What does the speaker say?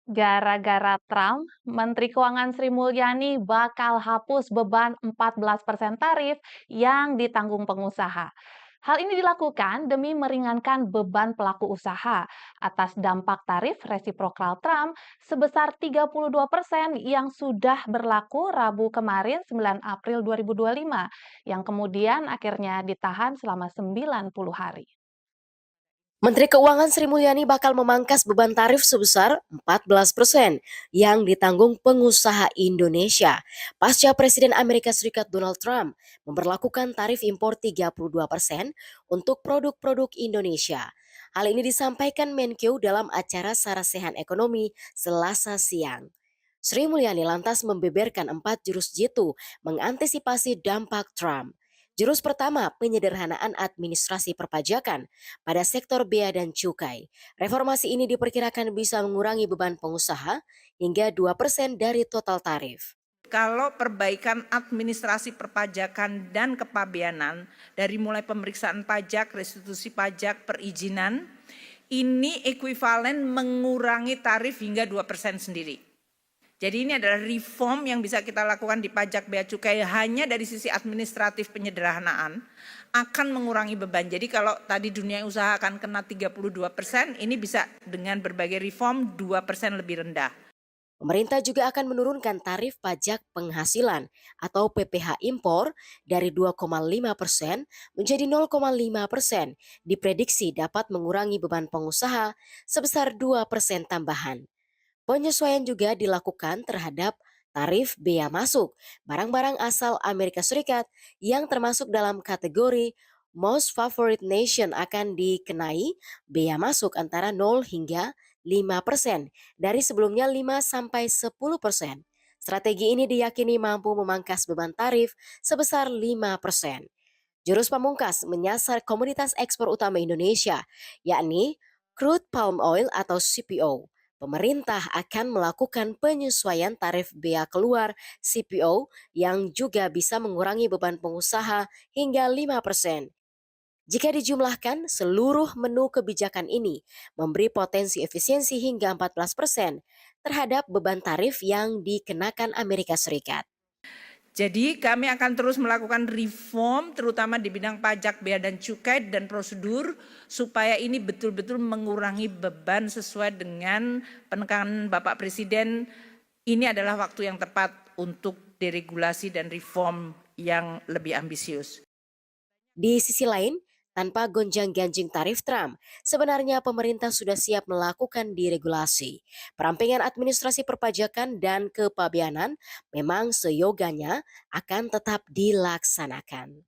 Gara-gara Trump, Menteri Keuangan Sri Mulyani bakal hapus beban 14% tarif yang ditanggung pengusaha. Hal ini dilakukan demi meringankan beban pelaku usaha atas dampak tarif resiprokal Trump sebesar 32% yang sudah berlaku Rabu kemarin 9 April 2025, yang kemudian akhirnya ditahan selama 90 hari. Menteri Keuangan Sri Mulyani bakal memangkas beban tarif sebesar 14% yang ditanggung pengusaha Indonesia pasca Presiden Amerika Serikat Donald Trump memberlakukan tarif impor 32% untuk produk-produk Indonesia. Hal ini disampaikan Menkeu dalam acara Sarasehan Ekonomi Selasa siang. Sri Mulyani lantas membeberkan 4 jurus jitu mengantisipasi dampak Trump. Jurus pertama, penyederhanaan administrasi perpajakan pada sektor bea dan cukai. Reformasi ini diperkirakan bisa mengurangi beban pengusaha hingga 2% dari total tarif. Kalau perbaikan administrasi perpajakan dan kepabeanan dari mulai pemeriksaan pajak, restitusi pajak, perizinan, ini ekuivalen mengurangi tarif hingga 2% sendiri. Jadi ini adalah reform yang bisa kita lakukan di pajak bea cukai hanya dari sisi administratif penyederhanaan akan mengurangi beban. Jadi kalau tadi dunia usaha akan kena 32%, ini bisa dengan berbagai reform 2% lebih rendah. Pemerintah juga akan menurunkan tarif pajak penghasilan atau PPh impor dari 2,5% menjadi 0,5%. Diprediksi dapat mengurangi beban pengusaha sebesar 2% tambahan. Penyesuaian juga dilakukan terhadap tarif bea masuk barang-barang asal Amerika Serikat yang termasuk dalam kategori Most Favored Nation akan dikenai bea masuk antara 0 hingga 5% dari sebelumnya 5 sampai 10%. Strategi ini diyakini mampu memangkas beban tarif sebesar 5%. Jurus pamungkas menyasar komoditas ekspor utama Indonesia, yakni crude palm oil atau CPO. Pemerintah akan melakukan penyesuaian tarif bea keluar CPO yang juga bisa mengurangi beban pengusaha hingga 5%. Jika dijumlahkan, seluruh menu kebijakan ini memberi potensi efisiensi hingga 14% terhadap beban tarif yang dikenakan Amerika Serikat. Jadi kami akan terus melakukan reform terutama di bidang pajak, bea dan cukai dan prosedur supaya ini betul-betul mengurangi beban sesuai dengan penekanan Bapak Presiden. Ini adalah waktu yang tepat untuk deregulasi dan reform yang lebih ambisius. Di sisi lain, tanpa gonjang-ganjing tarif Trump, sebenarnya pemerintah sudah siap melakukan deregulasi. Perampingan administrasi perpajakan dan kepabeanan memang seyoganya akan tetap dilaksanakan.